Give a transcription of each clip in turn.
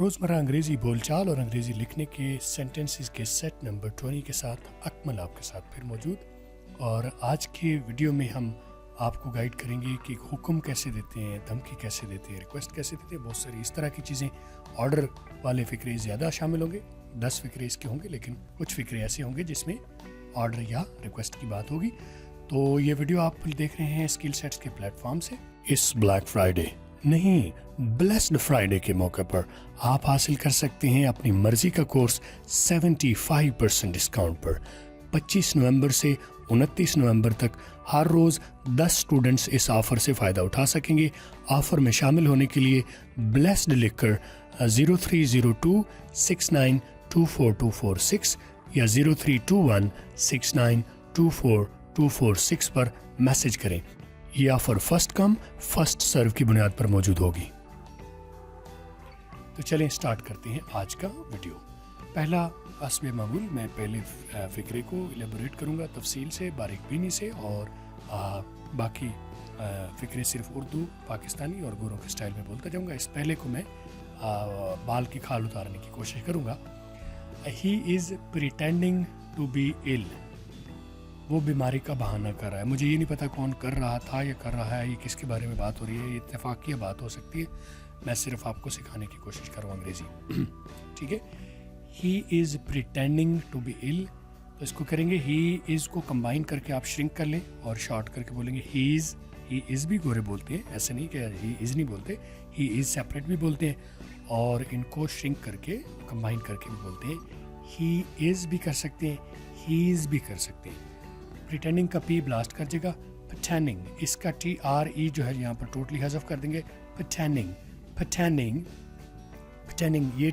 रोज़मर्रा अंग्रेज़ी बोलचाल और अंग्रेज़ी लिखने के सेंटेंसेस के सेट नंबर 20 के साथ अकमल आपके साथ फिर मौजूद। और आज के वीडियो में हम आपको गाइड करेंगे कि हुक्म कैसे देते हैं, धमकी कैसे देते हैं, रिक्वेस्ट कैसे देते हैं। बहुत सारी इस तरह की चीज़ें। ऑर्डर वाले फ़िक्रे ज़्यादा शामिल होंगे, 10 फ़िक्रे इसके होंगे, लेकिन कुछ फ़िक्रे ऐसे होंगे जिसमें ऑर्डर या रिक्वेस्ट की बात होगी। तो ये वीडियो आप देख रहे हैं स्किल सेट्स के प्लेटफॉर्म से। इस ब्लैक फ्राइडे नहीं, ब्लेस्ड फ्राइडे के मौके पर आप हासिल कर सकते हैं अपनी मर्जी का कोर्स 75% डिस्काउंट पर। 25 नवंबर से 29 नवंबर तक हर रोज़ 10 स्टूडेंट्स इस ऑफ़र से फ़ायदा उठा सकेंगे। ऑफ़र में शामिल होने के लिए ब्लेस्ड लिखकर 030269242446 या 032169242446 पर मैसेज करें। ये offer first come first serve की बुनियाद पर मौजूद होगी। तो चलें स्टार्ट करते हैं आज का वीडियो। पहला हस्बे मामूल मैं पहले फ़िक्रे को एलेबोरेट करूंगा तफसील से, बारीक बीनी से, और बाकी फ़िक्रे सिर्फ उर्दू, पाकिस्तानी और गोरों के स्टाइल में बोलता जाऊंगा। इस पहले को मैं बाल की खाल उतारने की कोशिश करूंगा। He is pretending to be ill. वो बीमारी का बहाना कर रहा है। मुझे ये नहीं पता कौन कर रहा था या कर रहा है, ये किसके बारे में बात हो रही है, ये इत्तेफाकिया बात हो सकती है। मैं सिर्फ आपको सिखाने की कोशिश कर रहा हूँ अंग्रेज़ी। ठीक है। He is pretending to be ill, तो इसको करेंगे ही इज़ को कंबाइन करके आप श्रिंक कर लें और शॉर्ट करके बोलेंगे ही इज़ भी गोरे बोलते हैं, ऐसे नहीं कि ही इज़ नहीं बोलते, ही इज़ सेपरेट भी बोलते हैं, और इनको श्रिंक करके कंबाइन करके भी बोलते हैं। ही इज़ भी कर सकते हैं, ही इज़ भी कर सकते हैं। प्रिटेंडिंग का पी ब्लास्ट कर देगा। प्रिटेंडिंग, इसका TRE जो है यहाँ पर टोटली हज़फ कर देंगे। प्रिटेंडिंग, प्रिटेंडिंग, प्रिटेंडिंग, ये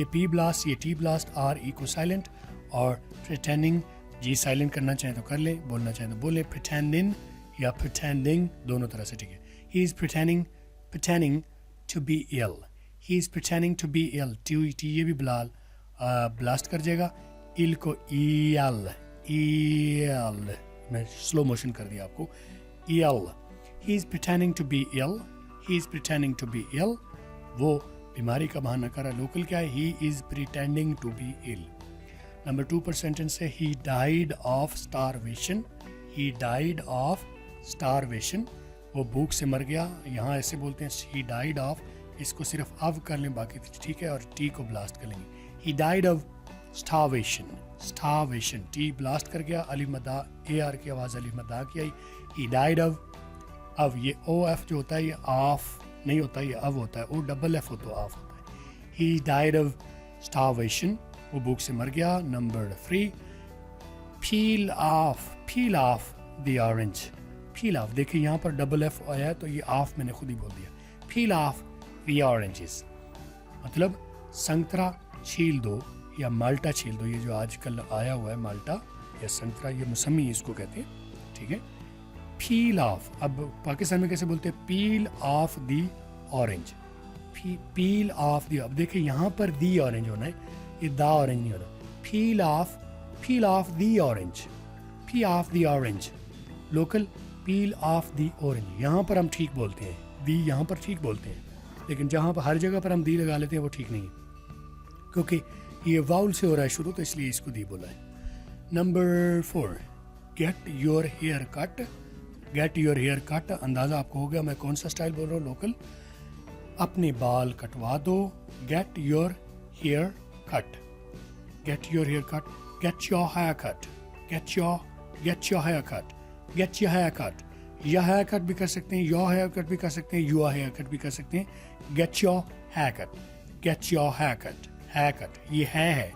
पी ब्लास्ट, ये टी ब्लास्ट, RE को साइलेंट, और प्रिटेंडिंग जी साइलेंट करना चाहें तो कर लें, बोलना चाहें तो बोलें। प्रिटेंडिंग या प्रिटेंडिंग दोनों तरह से ठीक है। He is pretending to be ill, he is pretending to be ill. टी ये भी ब्लास्ट कर जाएगा। इल को EL, मैं स्लो मोशन कर दिया आपको। EL, he is pretending to be ill, he is pretending to be ill, वो बीमारी का बहाना कर रहा है। लोकल क्या है? he is pretending to be ill। Number 2 पर सेंटेंस है he died of starvation, he died of starvation, वो भूख से मर गया। यहाँ ऐसे बोलते हैं he died of, इसको सिर्फ अब कर लें, बाकी ठीक है, और टी को ब्लास्ट कर लेंगे। he died of starvation, starvation, T blast कर गया, अलिफ मद्दा AR की आवाज़ अलिफ मद्दा की आई। he died of, अब ये OF जो होता है ये ऑफ नहीं होता, ये अब होता है, OFF हो तो ऑफ होता है। he died of starvation, वो भूख से मर गया। Number 3, peel off the orange, peel off, देखिए यहाँ पर FF आया है तो ये ऑफ मैंने खुद ही बोल दिया। peel off the oranges मतलब संतरा छील दो या माल्टा छील दो। ये जो आजकल आया हुआ है माल्टा या संतरा, ये मौसमी इसको कहते हैं। ठीक है। पील ऑफ, अब पाकिस्तान में कैसे बोलते हैं? पील of the orange, peel of the. अब देखिए यहाँ पर दी ऑरेंज होना है, ये दा ऑरेंज नहीं होना। पील of the orange, P of the orange. Local peel of the orange, यहाँ पर हम ठीक बोलते हैं, दी यहाँ पर ठीक बोलते हैं, लेकिन जहाँ पर हर जगह पर हम दी लगा लेते हैं वो ठीक नहीं है, क्योंकि ये वाउल से हो रहा है शुरू, तो इसलिए इसको दी बोला है। Number 4, get your hair cut, get your hair cut. अंदाज़ा आपको हो गया मैं कौन सा स्टाइल बोल रहा हूँ। लोकल, अपने बाल कटवा दो। Get your hair cut, get your hair cut, get your hair cut, get your hair cut, get your hair cut. या हेयर कट भी कर सकते हैं, योर हेयर कट भी कर सकते हैं, योर हेयर कट भी कर सकते हैं। Get your hair cut, get your hair cut. Hair cut, ये है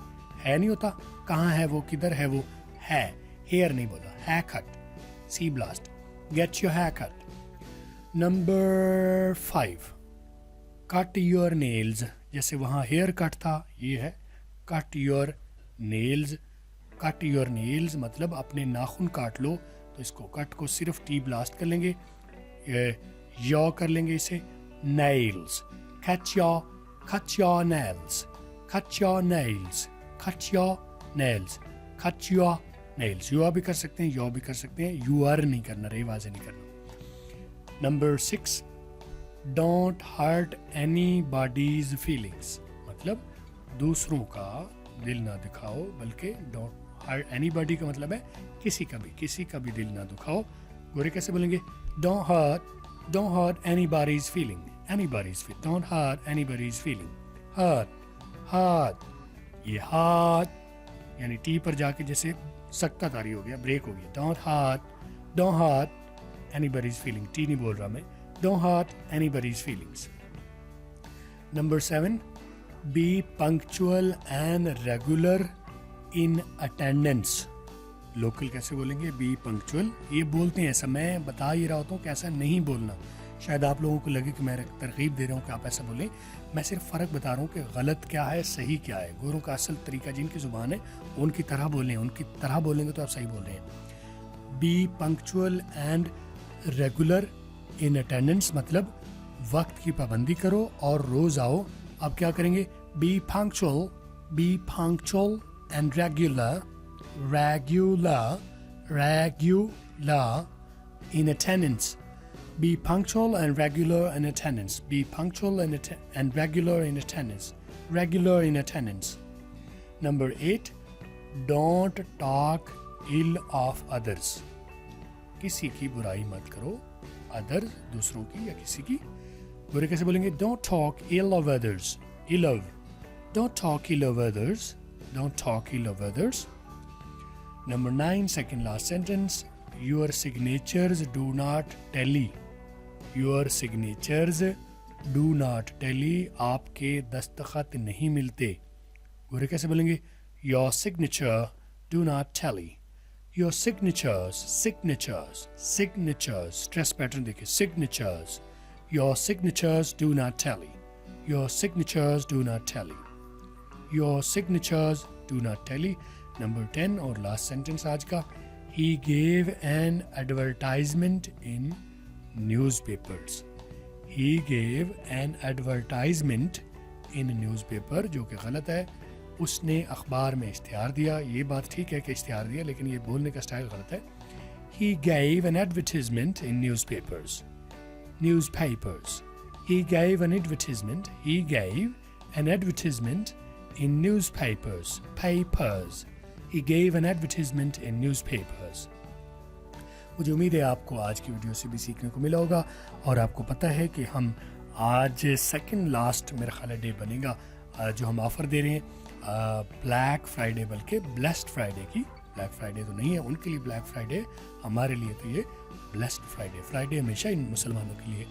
नहीं होता, कहाँ है वो, किधर है वो, है, हेयर नहीं बोला, हेयर कट, सी blast. Get your hair cut. Number 5, cut your nails. जैसे वहाँ हेयर कट था, ये है cut your nails. Cut your nails मतलब अपने नाखून काट लो, तो इसको कट को सिर्फ टी ब्लास्ट कर लेंगे, यॉ कर लेंगे इसे। Nails, cut your nails, cut your nails, cut your nails, cut your nails। You भी कर सकते हैं, यो भी कर सकते हैं, यू आर नहीं करना, रे वाजे नहीं करना। Number 6, don't hurt anybody's feelings मतलब दूसरों का दिल ना दिखाओ, बल्कि डोंट हर्ट एनीबॉडी का मतलब है किसी का भी दिल ना दुखाओ. गोरे कैसे बोलेंगे? don't hurt anybody's feeling. Don't hurt anybody's feeling. hurt ये hurt यानी टी पर जाके जैसे सक्का तारी हो गया, ब्रेक हो गया. don't hurt anybody's feeling. T नहीं बोल रहा मैं. don't hurt anybody's feelings. Number 7, be punctual and regular in attendance. Local कैसे बोलेंगे? B punctual. ये बोलते हैं ऐसा, मैं बता ही रहा होता हूँ कि ऐसा नहीं बोलना. शायद आप लोगों को लगे कि मैं तरकीब दे रहा हूँ कि आप ऐसा बोलें. मैं सिर्फ फ़र्क बता रहा हूँ कि गलत क्या है, सही क्या है. गोरों का असल तरीका जिनकी ज़ुबान है उनकी तरह बोलें, उनकी तरह बोलेंगे तो आप सही बोल रहे हैं. B punctual and regular in attendance मतलब वक्त की पाबंदी करो और रोज़ आओ. अब क्या करेंगे? B punctual and regular in attendance. Be punctual and regular in attendance. Be punctual and regular in attendance. Regular in attendance. Number 8, don't talk ill of others. किसी की बुराई मत करो. Others, दूसरों की या किसी की. बुरे कैसे बोलेंगे? Don't talk ill of others. Don't talk ill of others. Don't talk ill of others. Number 9, second last sentence. Your signatures do not tally. Your signatures do not tally. आपके दस्तखत नहीं मिलते. गोरे कैसे बोलेंगे? Your signature do not tally. Your signatures. Stress pattern देखिए. Signatures. Your signatures do not tally. Your signatures do not tally. Your signatures do not tally. Number 10 और last sentence आज का. He gave an advertisement in newspapers. He gave an advertisement in newspaper, जो कि गलत है. उसने अखबार में इश्तिहार दिया. ये बात ठीक है कि इश्तिहार दिया, लेकिन ये बोलने का स्टाइल गलत है. He gave an advertisement in newspapers. He gave an advertisement. He gave an advertisement in newspapers. He gave an advertisement in newspapers. मुझे उम्मीद है आपको आज की वीडियो से भी सीखने को मिला होगा. और आपको पता है कि हम आज सेकंड लास्ट मेरा ख्याल डे बनेगा जो हम ऑफ़र दे रहे हैं ब्लैक फ्राइडे, बल्कि ब्लेस्ड फ्राइडे की. ब्लैक फ्राइडे तो नहीं है उनके लिए ब्लैक फ्राइडे, हमारे लिए तो ये ब्लेस्ड फ्राइडे. फ्राइडे हमेशा इन मुसलमानों के लिए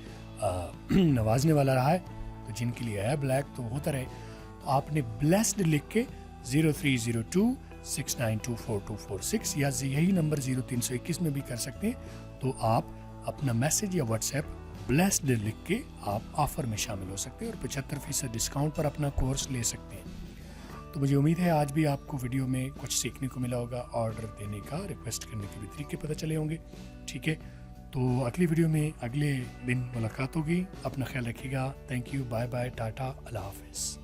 नवाजने वाला रहा है, तो जिनके लिए है ब्लैक तो होता रहे. तो आपने ब्लेस्ड लिख के 0302692446 या यही नंबर 0321 में भी कर सकते हैं. तो आप अपना मैसेज या व्हाट्सएप ब्लेस्ड लिख के आप ऑफ़र में शामिल हो सकते हैं और 75% डिस्काउंट पर अपना कोर्स ले सकते हैं. तो मुझे उम्मीद है आज भी आपको वीडियो में कुछ सीखने को मिला होगा. ऑर्डर देने का, रिक्वेस्ट करने के भी तरीके पता चले होंगे. ठीक है, तो अगली वीडियो में अगले दिन मुलाकात होगी. अपना ख्याल रखिएगा. Thank you. Bye bye. टाटा. अल्लाह हाफिज़.